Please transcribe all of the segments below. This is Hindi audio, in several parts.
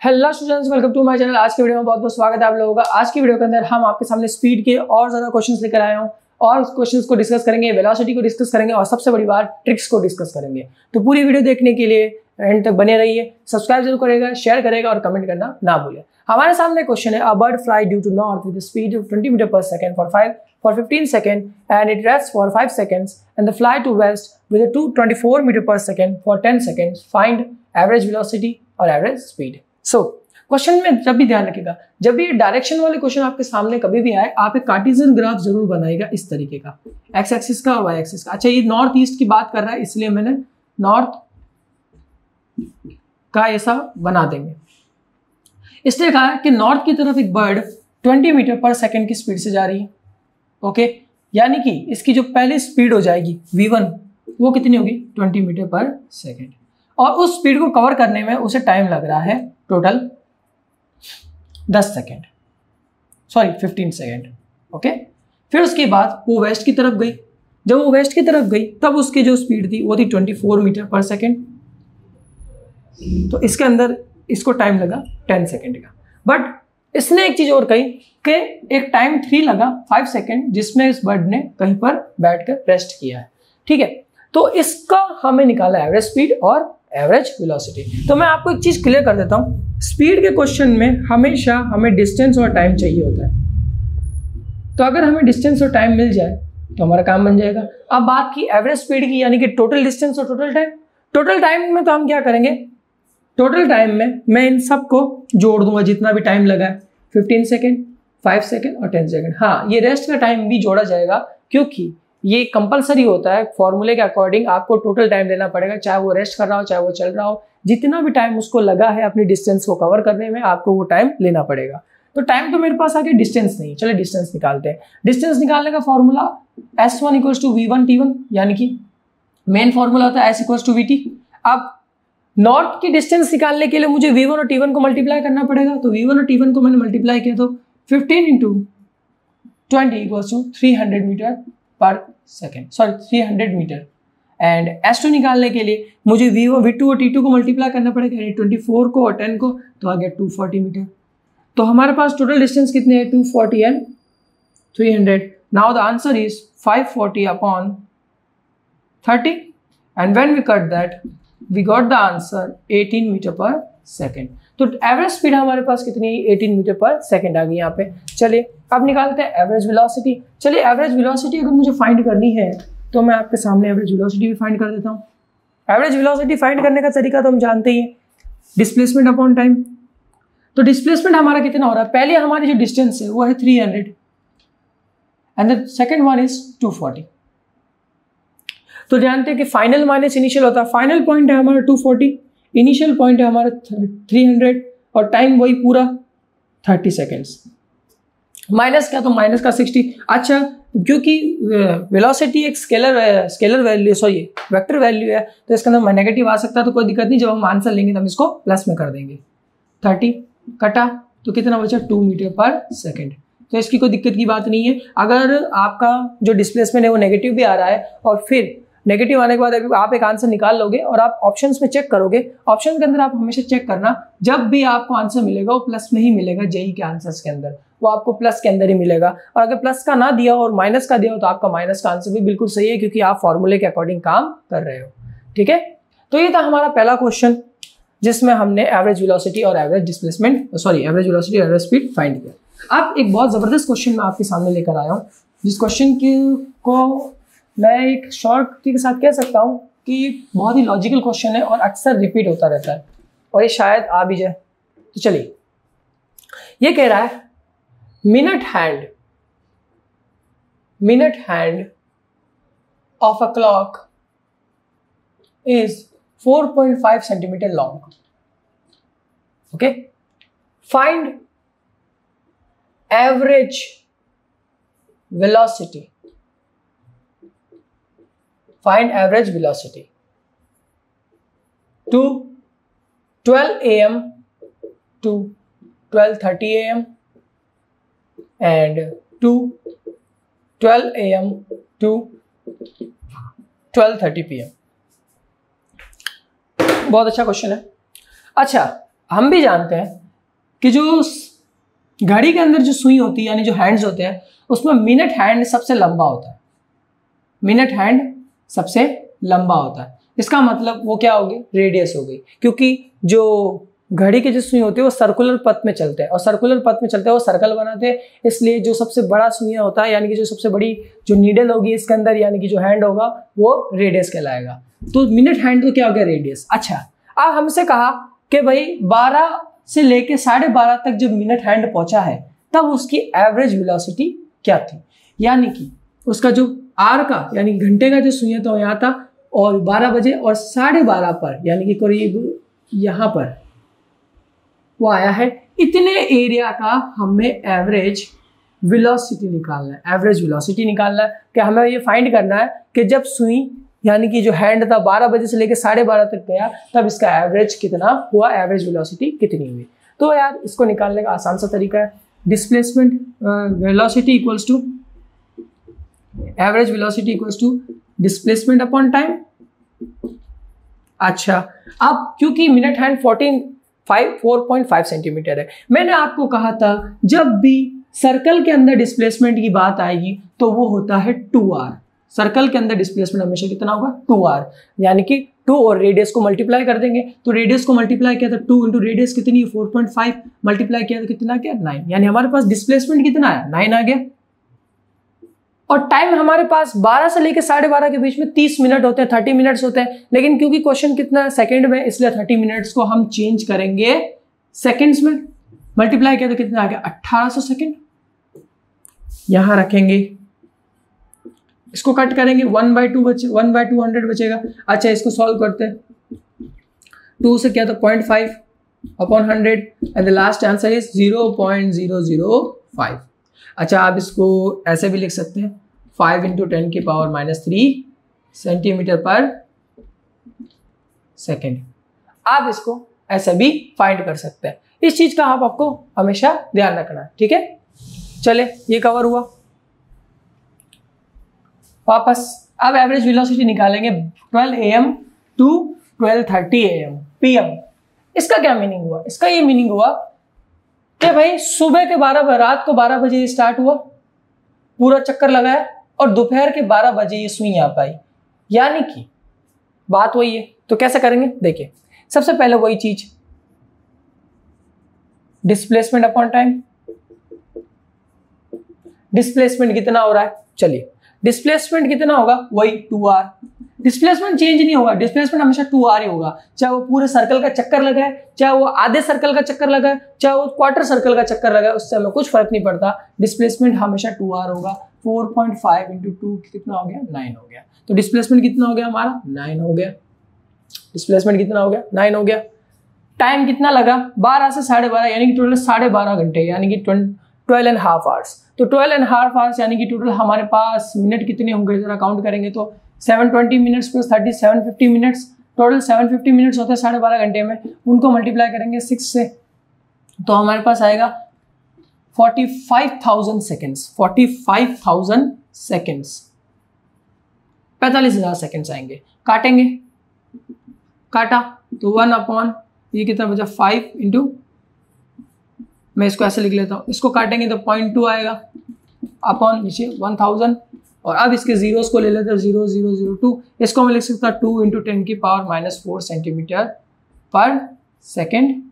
Hello students, welcome to my channel. आज के वीडियो में बहुत बहुत स्वागत है आप लोगों का। आज की वीडियो के अंदर हम आपके सामने स्पीड के और ज़्यादा क्वेश्चंस लेकर आए हूँ और क्वेश्चंस को डिस्कस करेंगे, वेलोसिटी को डिस्कस करेंगे और सबसे बड़ी बात ट्रिक्स को डिस्कस करेंगे। तो पूरी वीडियो देखने के लिए एंड तक बने रहिए। सब्सक्राइब जरूर करेगा, शेयर करेगा और कमेंट करना ना भूलें। हमारे सामने क्वेश्चन है, a bird fly due to north with speed of 20 metre per second for 15 seconds and it rests for 5 seconds and the fly to west with a 224 meter per second for 10 seconds. Find average velocity or average speed. So question में जब भी ध्यान रखिएगा, जब भी डायरेक्शन वाले क्वेश्चन आपके सामने कभी भी आए, आप एक कार्टेशियन ग्राफ जरूर बनाइएगा इस तरीके का, एक्स एक्सिस का और वाई एक्सिस का। अच्छा, ये नॉर्थ ईस्ट की बात कर रहा है इसलिए मैंने नॉर्थ का ऐसा बना देंगे। इसलिए कहा है कि नॉर्थ की तरफ एक बर्ड 20 मीटर पर सेकेंड की स्पीड से जा रही है। ओके, यानी कि इसकी जो पहली स्पीड हो जाएगी v1 वो कितनी होगी 20 मीटर पर सेकेंड, और उस स्पीड को कवर करने में उसे टाइम लग रहा है total 10 second, sorry 15 second. Okay, फिर उसके बाद वो वेस्ट की तरफ गई। जब वो वेस्ट की तरफ गई तब उसकी जो स्पीड थी वो थी 24 मीटर पर सेकेंड। तो इसके अंदर इसको टाइम लगा 10 सेकेंड का। बट इसने एक चीज और कही कि एक टाइम 3 लगा 5 सेकेंड, जिसमें इस बर्ड ने कहीं पर बैठकर रेस्ट किया है। ठीक है, तो इसका हमें निकाला एवरेज स्पीड और एवरेज वेलोसिटी। तो मैं आपको एक चीज क्लियर कर देता हूं, स्पीड के क्वेश्चन में हमेशा हमें डिस्टेंस और टाइम चाहिए होता है। तो अगर हमें डिस्टेंस और टाइम मिल जाए तो हमारा काम बन जाएगा। अब बात की एवरेज स्पीड की, यानी कि टोटल डिस्टेंस और टोटल टाइम। टोटल टाइम में तो हम क्या करेंगे, टोटल टाइम में मैं इन सबको जोड़ दूंगा, जितना भी टाइम लगा है 15 सेकेंड, 5 सेकेंड और 10 सेकेंड। हाँ, ये रेस्ट का टाइम भी जोड़ा जाएगा क्योंकि ये कंपलसरी होता है। फॉर्मूले के अकॉर्डिंग आपको टोटल टाइम देना पड़ेगा, चाहे वो रेस्ट कर रहा हो चाहे वो चल रहा हो। जितना भी टाइम उसको लगा है अपनी डिस्टेंस को कवर करने में, आपको वो टाइम लेना पड़ेगा। तो टाइम तो मेरे पास आगे डिस्टेंस नहीं, चलिए डिस्टेंस निकालते हैं। डिस्टेंस निकालने का फॉर्मूला S1 = V1 T1, यानी कि मेन फॉर्मूला होता है S = VT। अब नॉर्थ की डिस्टेंस निकालने के लिए मुझे V1 और T1 को मल्टीप्लाई करना पड़ेगा। तो V1 और T1 को मैंने मल्टीप्लाई किया तो 15 × 20 = 300 metre per second, sorry 300 metre. And S2 निकालने के लिए मुझे V2 और T2 को मल्टीप्लाई करना पड़ेगा, यानी 24 को और 10 को, तो आ गया 240 मीटर। तो हमारे पास टोटल डिस्टेंस कितने हैं, 240 and 300। Now the answer is 540/30 and when we cut that we got the answer 18 metre per second. तो एवरेज स्पीड हमारे पास कितनी है, 18 मीटर पर सेकेंड आ गई यहाँ पे। चलिए अब निकालते हैं एवरेज वेलोसिटी। चलिए एवरेज वेलोसिटी अगर मुझे फाइंड करनी है तो मैं आपके सामने एवरेज वेलोसिटी भी फाइंड कर देता हूँ। एवरेज वेलोसिटी फाइंड करने का तरीका तो हम जानते ही हैं, डिस्प्लेसमेंट अपॉन टाइम। तो डिस्प्लेसमेंट हमारा कितना हो रहा है, पहले हमारी जो डिस्टेंस है वो है 300 and the second one is 240। तो जानते हैं कि फाइनल माइनस इनिशियल होता है। फाइनल पॉइंट है हमारा 240, इनिशियल पॉइंट है हमारा 300 और टाइम वही पूरा 30 सेकेंड्स। माइनस क्या, तो माइनस का 60। अच्छा, क्योंकि वेलोसिटी एक scalar value, sorry vector value है, तो इसके अंदर नेगेटिव आ सकता है, तो कोई दिक्कत नहीं। जब हम आंसर लेंगे तो हम इसको प्लस में कर देंगे। 30 कटा तो कितना बचा, 2 मीटर पर सेकेंड। तो इसकी कोई दिक्कत की बात नहीं है। अगर आपका जो डिस्प्लेसमेंट है वो नेगेटिव भी आ रहा है और फिर नेगेटिव आने के बाद आप एक आंसर निकाल लोगे और आप ऑप्शंस में चेक करोगे। ऑप्शन के अंदर आप हमेशा चेक करना, जब भी आपको आंसर मिलेगा वो प्लस में ही मिलेगा। जेई के आंसर्स के अंदर वो आपको प्लस के अंदर ही मिलेगा, और अगर प्लस का ना दिया और माइनस का दिया हो तो आपका माइनस का आंसर भी बिल्कुल सही है, क्योंकि आप फॉर्मूले के अकॉर्डिंग काम कर रहे हो। ठीक है, तो ये था हमारा पहला क्वेश्चन जिसमें हमने एवरेज वेलोसिटी और average displacement, sorry average velocity और एवरेज स्पीड फाइंड किया। अब एक बहुत जबरदस्त क्वेश्चन मैं आपके सामने लेकर आया हूँ, जिस क्वेश्चन को मैं एक शॉर्ट के साथ कह सकता हूँ कि बहुत ही लॉजिकल क्वेश्चन है और अक्सर रिपीट होता रहता है और ये शायद आ भी जाए। तो चलिए, ये कह रहा है minute hand of a clock is 4.5 centimetre long. Okay, find average velocity, find average velocity to 12 AM to 12:30 AM and to 12 AM to 12:30 PM। बहुत अच्छा क्वेश्चन है। अच्छा, हम भी जानते हैं कि जो घड़ी के अंदर जो सुई होती है यानी जो हैंड्स होते हैं उसमें मिनट हैंड सबसे लंबा होता है, मिनट हैंड सबसे लंबा होता है। इसका मतलब वो क्या होगी, रेडियस हो गई, क्योंकि जो घड़ी के जो सुई होते हैं वो सर्कुलर पथ में चलते हैं और सर्कुलर पथ में चलते हैं वो सर्कल बनाते हैं, इसलिए जो सबसे बड़ा सुइयां होता है यानी कि जो सबसे बड़ी जो नीडल होगी इसके अंदर यानी कि जो हैंड होगा वो रेडियस कहलाएगा। तो मिनट हैंड तो क्या हो गया, रेडियस। अच्छा, अब हमसे कहा कि भाई 12 से लेके 12:30 तक जब मिनट हैंड पहुंचा है तब उसकी एवरेज वेलोसिटी क्या थी, यानी कि उसका जो आर का यानी घंटे का जो सुइयां था यहाँ था और 12 बजे और 12:30 पर यानी कि करीब यहाँ पर वो आया है। इतने एरिया का हमें एवरेज वेलोसिटी निकालना है, एवरेज वेलोसिटी निकालना है कि हमें ये फाइंड करना है कि जब सुई यानी कि जो हैंड था 12 बजे से लेकर 12:30 तक गया तब इसका एवरेज कितना हुआ, एवरेज वेलोसिटी कितनी हुई। तो यार इसको निकालने का आसान सा तरीका है, displacement velocity equals to average velocity equals to displacement upon time. अच्छा, अब क्योंकि मिनट हैंड 4.5 सेंटीमीटर है, मैंने आपको कहा था जब भी सर्कल के अंदर डिस्प्लेसमेंट की बात आएगी तो वो होता है 2r। सर्कल के अंदर डिस्प्लेसमेंट हमेशा कितना होगा, 2r, यानी कि 2 और रेडियस को मल्टीप्लाई कर देंगे। तो रेडियस को मल्टीप्लाई किया था 2 इंटू रेडियस कितनी है 4.5 मल्टीप्लाई किया तो कितना क्या 9, यानी हमारे पास डिस्प्लेसमेंट कितना है 9 आ गया। और टाइम हमारे पास 12 से लेकर 12:30 के बीच में 30 मिनट होते हैं, 30 मिनट्स होते हैं, लेकिन क्योंकि क्वेश्चन कितना है सेकंड में इसलिए 30 मिनट्स को हम चेंज करेंगे सेकंड्स में। मल्टीप्लाई किया तो कितना आ गया 1800 सेकंड, यहां रखेंगे, इसको कट करेंगे 1/2 बचे 1/200 बचेगा। अच्छा, इसको सॉल्व करते हैं, 2 से किया तो 0.5 upon 100 and the last answer is 0.005। अच्छा, आप इसको ऐसे भी लिख सकते हैं 5 × 10⁻³ सेंटीमीटर पर सेकेंड। आप इसको ऐसे भी फाइंड कर सकते हैं। इस चीज का आपको हमेशा ध्यान रखना है, ठीक है। चले, ये कवर हुआ। वापस अब एवरेज वेलोसिटी निकालेंगे 12 AM to 12:30 AM PM। इसका क्या मीनिंग हुआ, इसका ये मीनिंग हुआ कि भाई सुबह के 12 रात को 12 बजे स्टार्ट हुआ, पूरा चक्कर लगाया और दोपहर के 12 बजे ये सुई आ पाई, यानी कि बात वही है। तो कैसे करेंगे, देखिए सबसे पहले वही चीज डिस्प्लेसमेंट अपॉन टाइम। डिस्प्लेसमेंट कितना हो रहा है, चलिए डिस्प्लेसमेंट कितना होगा, वही 2r। डिस्प्लेसमेंट चेंज नहीं होगा, डिस्प्लेसमेंट हमेशा 2r ही होगा, चाहे वो पूरे सर्कल का चक्कर लगाए, चाहे वो आधे सर्कल का चक्कर लगाए, चाहे वो क्वार्टर सर्कल का चक्कर लगाए, उससे हमें कुछ फर्क नहीं पड़ता, डिस्प्लेसमेंट हमेशा 2r होगा। 4.5 × 2 कितना हो गया 9 हो गया। तो डिस्प्लेसमेंट कितना हो गया हमारा 9 हो गया। डिस्प्लेसमेंट कितना हो गया 9 हो गया। टाइम कितना लगा 12 से 12:30 यानी कि टोटल 12.5 घंटे यानी कि 12.5 आवर्स। तो 12.5 आवर्स यानी कि टोटल हमारे पास मिनट कितने होंगे जरा काउंट करेंगे तो 720 minutes plus 30 750 minutes, total 750 minutes होते हैं 12.5 घंटे में। उनको मल्टीप्लाई करेंगे 6 से तो हमारे पास आएगा 45,000 सेकेंड्स। 45,000 सेकेंड्स 45,000 सेकेंड्स आएंगे। काटेंगे, काटा तो 1 अपॉन ये कितना बचा 5 इंटू, मैं इसको ऐसे लिख लेता हूँ, इसको काटेंगे तो 0.2 आएगा अपॉन नीचे 1000। और अब इसके जीरोस को ले लेते हैं 0.002, इसको मैं लिख सकता हूँ 2 × 10⁻⁴ सेंटीमीटर पर सेकेंड,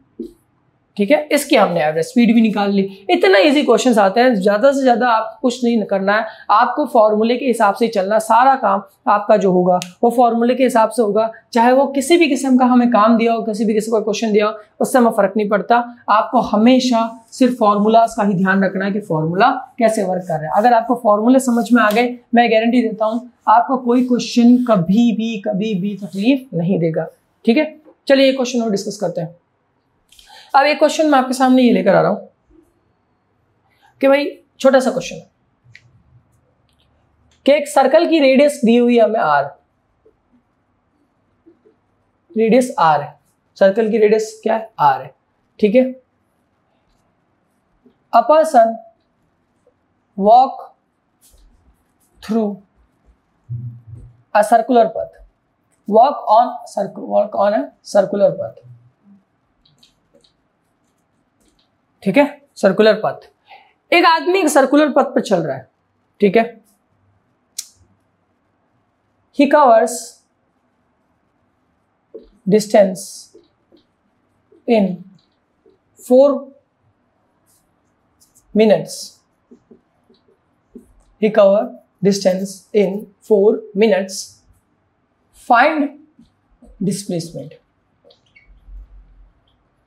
ठीक है। इसकी हमने एवरेज स्पीड भी निकाल ली। इतना इजी क्वेश्चंस आते हैं, ज़्यादा से ज़्यादा आपको कुछ नहीं करना है, आपको फॉर्मूले के हिसाब से चलना। सारा काम आपका जो होगा वो फॉर्मूले के हिसाब से होगा, चाहे वो किसी भी किस्म का हमें काम दिया हो, किसी भी किस्म का क्वेश्चन दिया हो, उससे हमें फ़र्क नहीं पड़ता। आपको हमेशा सिर्फ फार्मूलाज का ही ध्यान रखना है कि फार्मूला कैसे वर्क कर रहा है। अगर आपको फार्मूले समझ में आ गए, मैं गारंटी देता हूँ आपको कोई क्वेश्चन कभी भी तकलीफ नहीं देगा, ठीक है। चलिए एक क्वेश्चन और डिस्कस करते हैं। अब एक क्वेश्चन मैं आपके सामने ये लेकर आ रहा हूं कि भाई छोटा सा क्वेश्चन है कि एक सर्कल की रेडियस दी हुई है हमें r, रेडियस r है, सर्कल की रेडियस क्या है r है, ठीक है। A person walk through a circular path, walk on a circular path ठीक है, सर्कुलर पथ। एक आदमी एक सर्कुलर पथ पर चल रहा है, ठीक है, he covers distance in 4 minutes. He cover distance in 4 minutes. Find displacement.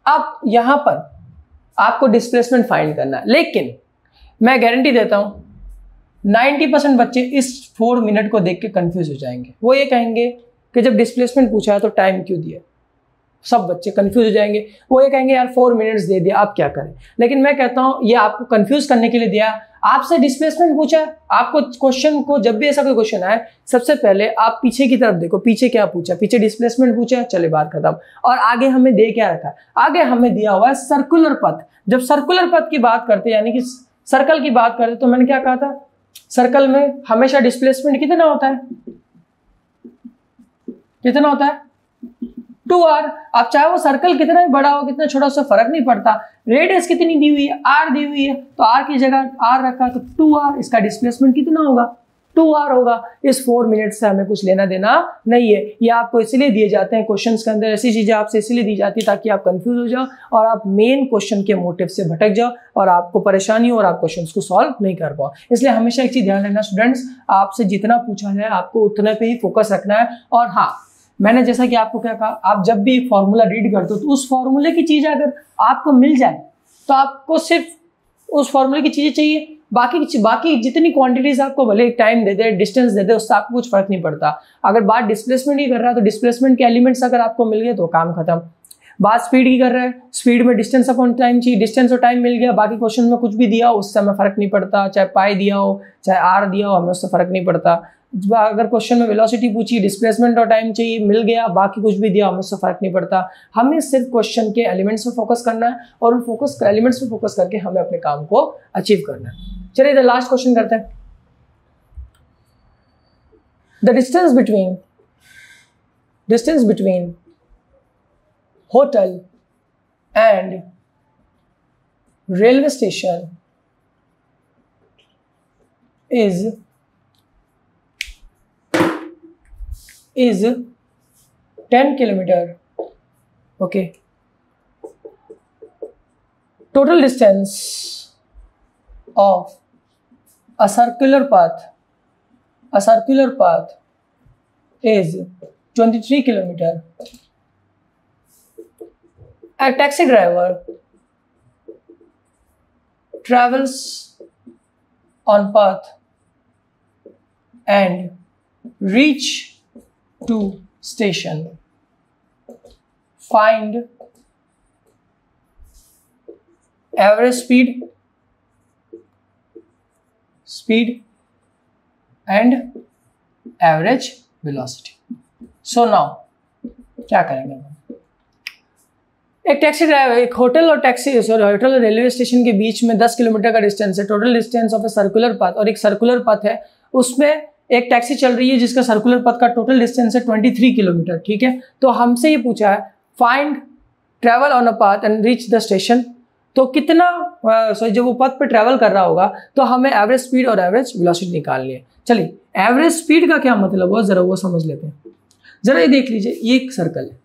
अब यहां पर आपको डिस्प्लेसमेंट फाइंड करना है, लेकिन मैं गारंटी देता हूं 90% बच्चे इस 4 मिनट को देख के कंफ्यूज हो जाएंगे। वो ये कहेंगे कि जब डिस्प्लेसमेंट पूछा है तो टाइम क्यों दिया। सब बच्चे कंफ्यूज हो जाएंगे, वो ये कहेंगे यार 4 मिनट्स दे दिया, आप क्या करें। लेकिन मैं कहता हूं ये आपको कंफ्यूज करने के लिए दिया। आपसे डिस्प्लेसमेंट पूछा है, आपको क्वेश्चन को जब भी ऐसा कोई क्वेश्चन आए सबसे पहले आप पीछे की तरफ देखो, पीछे क्या पूछा, पीछे डिस्प्लेसमेंट पूछा है, चले बात खत्म। और आगे हमें दे क्या रखा है, आगे हमें दिया हुआ है सर्कुलर पथ। जब सर्कुलर पथ की बात करते यानी कि सर्कल की बात करते तो मैंने क्या कहा था, सर्कल में हमेशा डिस्प्लेसमेंट कितना होता है, कितना होता है 2r। अब चाहे वो सर्कल कितना भी बड़ा हो कितना छोटा, उससे फर्क नहीं पड़ता। रेडियस कितनी दी हुई है, r दी हुई है, तो r की जगह r रखा तो 2r। इसका डिस्प्लेसमेंट कितना होगा, 2r होगा। इस 4 मिनट से हमें कुछ लेना देना नहीं है। ये आपको इसलिए दिए जाते हैं क्वेश्चंस के अंदर, ऐसी चीजें आपसे इसलिए दी जाती है ताकि आप कंफ्यूज हो जाओ और आप मेन क्वेश्चन के मोटिव से भटक जाओ और आपको परेशानी हो और आप क्वेश्चंस को सॉल्व नहीं कर पाओ। इसलिए हमेशा एक चीज ध्यान रखना स्टूडेंट्स, आपसे जितना पूछा जाए आपको उतने पे ही फोकस रखना है। और हाँ, मैंने जैसा कि आपको क्या कहा, आप जब भी फॉर्मूला रीड करते हो तो उस फॉर्मूले की चीज अगर आपको मिल जाए तो आपको सिर्फ उस फॉर्मूले की चीजें चाहिए, बाकी जितनी क्वांटिटीज आपको भले टाइम दे दे, डिस्टेंस दे दे, उससे आपको कुछ फर्क नहीं पड़ता। अगर बात डिस्प्लेसमेंट की कर रहा है तो डिस्प्लेसमेंट के एलिमेंट्स अगर आपको मिल गए तो काम खत्म। बात स्पीड की कर रहा है, स्पीड में डिस्टेंस अपॉन टाइम चाहिए, डिस्टेंस और टाइम मिल गया, बाकी क्वेश्चन में कुछ भी दिया हो उससे हमें फर्क नहीं पड़ता। चाहे पाई दिया हो चाहे आर दिया हो, हमें उससे फर्क नहीं पड़ता। अगर क्वेश्चन में वेलोसिटी पूछी, डिस्प्लेसमेंट और टाइम चाहिए, मिल गया, बाकी कुछ भी दिया, हमें उससे फर्क नहीं पड़ता। हमें सिर्फ क्वेश्चन के एलिमेंट्स पे फोकस करना है और उन एलिमेंट्स पे फोकस करके हमें अपने काम को अचीव करना है। चलिए इधर लास्ट क्वेश्चन करते हैं। The distance between hotel and railway station is 10 kilometer. Okay. Total distance of a circular path is 23 kilometer. A taxi driver travels on path and reach to station. Find average speed and average velocity. So now क्या करेंगे, एक टैक्सी ड्राइवर, एक होटल और रेलवे स्टेशन के बीच में 10 किलोमीटर का डिस्टेंस है। Total distance of a circular path, और एक सर्कुलर पाथ है, उसमें एक टैक्सी चल रही है जिसका सर्कुलर पथ का टोटल डिस्टेंस है 23 किलोमीटर। ठीक है, तो हमसे ये पूछा है find travel on a path and reach the station. तो कितना जब वो पथ पे ट्रैवल कर रहा होगा तो हमें एवरेज स्पीड और एवरेज वेलोसिटी निकालनी है। चलिए, एवरेज स्पीड का क्या मतलब हुआ जरा वो समझ लेते हैं। जरा ये देख लीजिए, ये एक सर्कल है,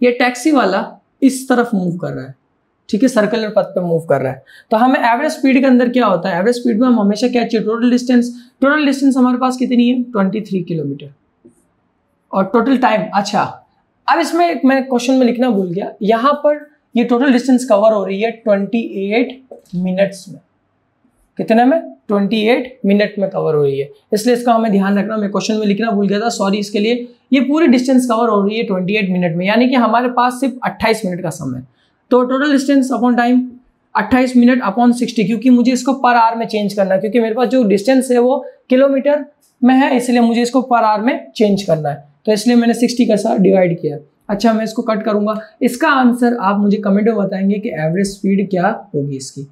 ये टैक्सी वाला इस तरफ मूव कर रहा है, ठीक है, सर्कुलर पथ पे मूव कर रहा है। तो हमें एवरेज स्पीड के अंदर क्या होता है, एवरेज स्पीड में हम हमेशा क्या चाहिए, टोटल डिस्टेंस हमारे पास कितनी है 23 किलोमीटर और टोटल टाइम। अच्छा, अब इसमें मैं क्वेश्चन में लिखना भूल गया, यहाँ पर ये टोटल डिस्टेंस कवर हो रही है 28 मिनट्स में। कितने में, 28 मिनट में कवर हो रही है, इसलिए इसका हमें ध्यान रखना। मैं क्वेश्चन में लिखना भूल गया था, सॉरी इसके लिए। ये पूरी डिस्टेंस कवर हो रही है 28 मिनट में, यानी कि हमारे पास सिर्फ 28 मिनट का समय। तो total distance upon time 28 minute upon 60, क्योंकि मुझे इसको पर आवर में चेंज करना है, क्योंकि मेरे पास जो डिस्टेंस है वो किलोमीटर में है, इसलिए मुझे इसको पर आवर में चेंज करना है। तो इसलिए मैंने 60 का साथ डिवाइड किया। अच्छा, मैं इसको कट करूंगा। इसका आंसर आप मुझे कमेंट में बताएंगे कि एवरेज स्पीड क्या होगी इसकी।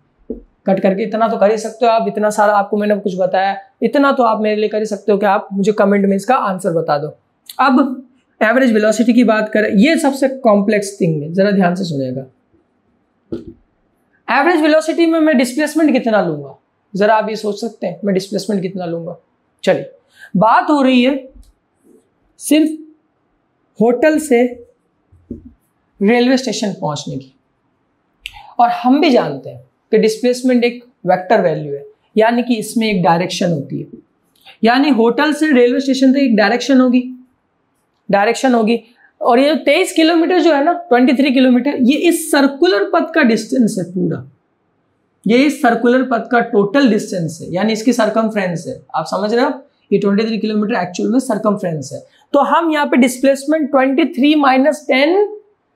कट करके इतना तो कर ही सकते हो आप, इतना सारा आपको मैंने कुछ बताया, इतना तो आप मेरे लिए कर ही सकते हो कि आप मुझे कमेंट में इसका आंसर बता दो। अब एवरेज वेलोसिटी की बात करें, ये सबसे कॉम्प्लेक्स थिंग है, जरा ध्यान से सुनिएगा। एवरेज वेलोसिटी में मैं डिस्प्लेसमेंट कितना लूंगा, जरा आप ये सोच सकते हैं मैं डिस्प्लेसमेंट कितना लूंगा। चलिए, बात हो रही है सिर्फ होटल से रेलवे स्टेशन पहुंचने की, और हम भी जानते हैं कि डिस्प्लेसमेंट एक वेक्टर वैल्यू है, यानी कि इसमें एक डायरेक्शन होती है, यानी होटल से रेलवे स्टेशन तक एक डायरेक्शन होगी। और ये 23 किलोमीटर जो है ना, 23 किलोमीटर, ये इस सर्कुलर पथ का डिस्टेंस है पूरा, ये इस सर्कुलर पथ का टोटल डिस्टेंस है, यानी इसकी सरकमफ्रेंस है। आप समझ रहे हो, ये 23 किलोमीटर एक्चुअल में सरकमफ्रेंस है। तो हम यहाँ पे डिस्प्लेसमेंट 23 - 10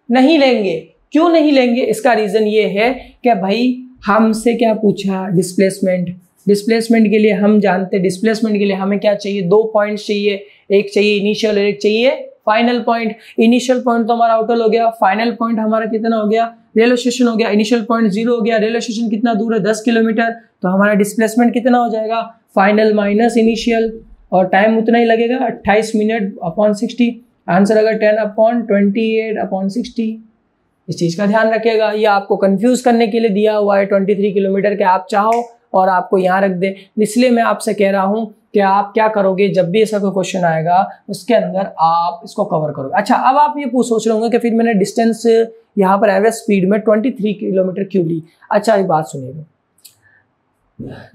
नहीं लेंगे। क्यों नहीं लेंगे? इसका रीजन ये है कि भाई हमसे क्या पूछा, डिस्प्लेसमेंट के लिए हम जानते, डिस्प्लेसमेंट के लिए हमें क्या चाहिए, 2 पॉइंट्स चाहिए, एक चाहिए इनिशियल और एक चाहिए फाइनल पॉइंट। इनिशियल पॉइंट तो हमारा होटल हो गया, फाइनल पॉइंट हमारा कितना हो गया, रेलवे स्टेशन हो गया। इनिशियल पॉइंट 0 हो गया, रेलवे स्टेशन कितना दूर है, 10 किलोमीटर, तो हमारा डिस्प्लेसमेंट कितना हो जाएगा, फाइनल माइनस इनिशियल, और टाइम उतना ही लगेगा 28 मिनट अपॉन 60। आंसर अगर 10/28/60। इस चीज़ का ध्यान रखिएगा, ये आपको कंफ्यूज करने के लिए दिया हुआ है 23 किलोमीटर के, आप चाहो और आपको यहाँ रख दे। इसलिए मैं आपसे कह रहा हूँ कि आप क्या करोगे, जब भी ऐसा कोई क्वेश्चन आएगा उसके अंदर आप इसको कवर करोगे। अच्छा, अब आप ये सोच रहे होंगे कि फिर मैंने डिस्टेंस यहाँ पर एवरेज स्पीड में 23 किलोमीटर क्यों ली। अच्छा, एक बात सुनिएगा,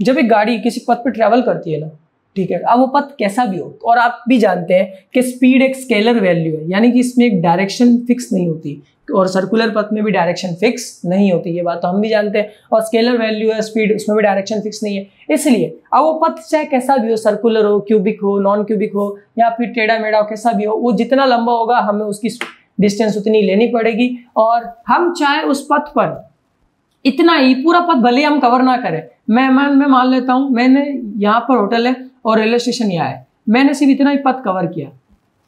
जब एक गाड़ी किसी पथ पर ट्रैवल करती है ना, ठीक है, अब वो पथ कैसा भी हो, और आप भी जानते हैं कि स्पीड एक स्केलर वैल्यू है, यानी कि इसमें एक डायरेक्शन फिक्स नहीं होती, और सर्कुलर पथ में भी डायरेक्शन फिक्स नहीं होती, ये बात तो हम भी जानते हैं। और स्केलर वैल्यू है स्पीड, उसमें भी डायरेक्शन फिक्स नहीं है। इसलिए अब वो पथ चाहे कैसा भी हो, सर्कुलर हो, क्यूबिक हो, नॉन क्यूबिक हो, या फिर टेढ़ा मेढ़ा हो, कैसा भी हो, वो जितना लंबा होगा हमें उसकी डिस्टेंस उतनी लेनी पड़ेगी। और हम चाहे उस पथ पर इतना ही पूरा पथ भले हम कवर ना करें, मैं मान लेता हूँ मैंने यहाँ पर होटल है और रेलवे स्टेशन यहाँ है, मैंने सिर्फ इतना ही पथ कवर किया,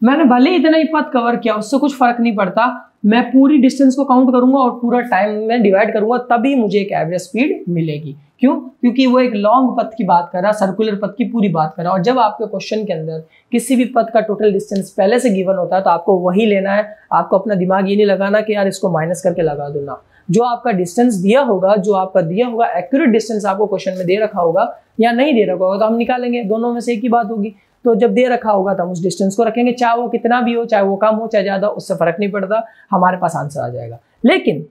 मैंने भले इतना ही पथ कवर किया, उससे कुछ फर्क नहीं पड़ता। मैं पूरी डिस्टेंस को काउंट करूंगा और पूरा टाइम में डिवाइड करूंगा, तभी मुझे एक एवरेज स्पीड मिलेगी। क्यों? क्योंकि वो एक लॉन्ग पथ की बात कर रहा है, सर्कुलर पथ की पूरी बात कर रहा है। और जब आपके क्वेश्चन के अंदर किसी भी पथ का टोटल डिस्टेंस पहले से गिवन होता है तो आपको वही लेना है। आपको अपना दिमाग ये नहीं लगाना कि यार इसको माइनस करके लगा दो ना। जो आपका डिस्टेंस दिया होगा, एक्यूरेट डिस्टेंस आपको क्वेश्चन में दे रखा होगा या नहीं दे रखा होगा, तो हम निकालेंगे, दोनों में से एक ही बात होगी। तो जब दे रखा होगा तो हम उस डिस्टेंस को रखेंगे, चाहे वो कितना भी हो, चाहे वो कम हो चाहे ज्यादा, उससे फर्क नहीं पड़ता, हमारे पास आंसर आ जाएगा। लेकिन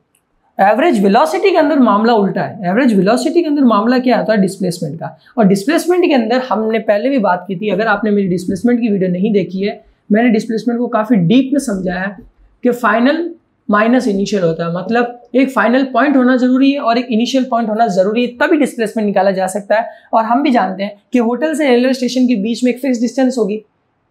एवरेज वेलोसिटी के अंदर मामला उल्टा है। एवरेज वेलोसिटी के अंदर मामला क्या होता है, डिस्प्लेसमेंट का। और डिस्प्लेसमेंट के अंदर हमने पहले भी बात की थी, अगर आपने मेरी डिस्प्लेसमेंट की वीडियो नहीं देखी है, मैंने डिस्प्लेसमेंट को काफी डीप में समझाया कि फाइनल माइनस इनिशियल होता है, मतलब एक फाइनल पॉइंट होना जरूरी है और एक इनिशियल पॉइंट होना जरूरी है, तभी डिस्प्लेसमेंट निकाला जा सकता है। और हम भी जानते हैं कि होटल से रेलवे स्टेशन के बीच में एक फिक्स डिस्टेंस होगी,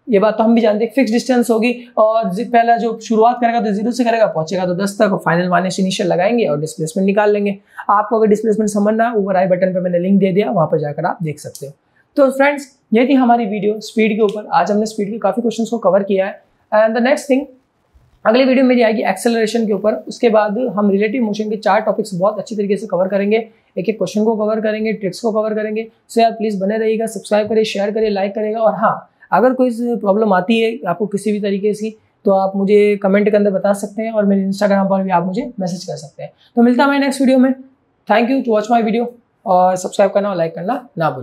ये बात तो हम भी जानते हैं, फिक्स डिस्टेंस होगी। और पहला जो शुरुआत करेगा तो 0 से करेगा, पहुंचेगा तो 10 तक, फाइनल माइनस इनिशियल लगाएंगे और डिस्प्लेसमेंट निकाल लेंगे। आपको अगर डिस्प्लेसमेंट समझना है, ऊपर आई बटन पे मैंने लिंक दे दिया, वहां पर जाकर आप देख सकते हो। तो फ्रेंड्स, ये थी हमारी वीडियो स्पीड के ऊपर। आज हमने स्पीड के काफी क्वेश्चन को कवर किया है। एंड द नेक्स्ट थिंग, अगली वीडियो मेरी आएगी एक्सेलरेशन के ऊपर। उसके बाद हम रिलेटिव मोशन के 4 टॉपिक्स बहुत अच्छी तरीके से कवर करेंगे, एक एक क्वेश्चन को कवर करेंगे, ट्रिक्स को कवर करेंगे। सो यार प्लीज बने रहिएगा, सब्सक्राइब करिए, शेयर करिए, लाइक करिएगा। और हाँ, अगर कोई प्रॉब्लम आती है आपको किसी भी तरीके से, तो आप मुझे कमेंट के अंदर बता सकते हैं और मेरे इंस्टाग्राम पर भी आप मुझे मैसेज कर सकते हैं। तो मिलता है मैं नेक्स्ट वीडियो में। Thank you to watch my video, और सब्सक्राइब करना और लाइक करना ना भूलें।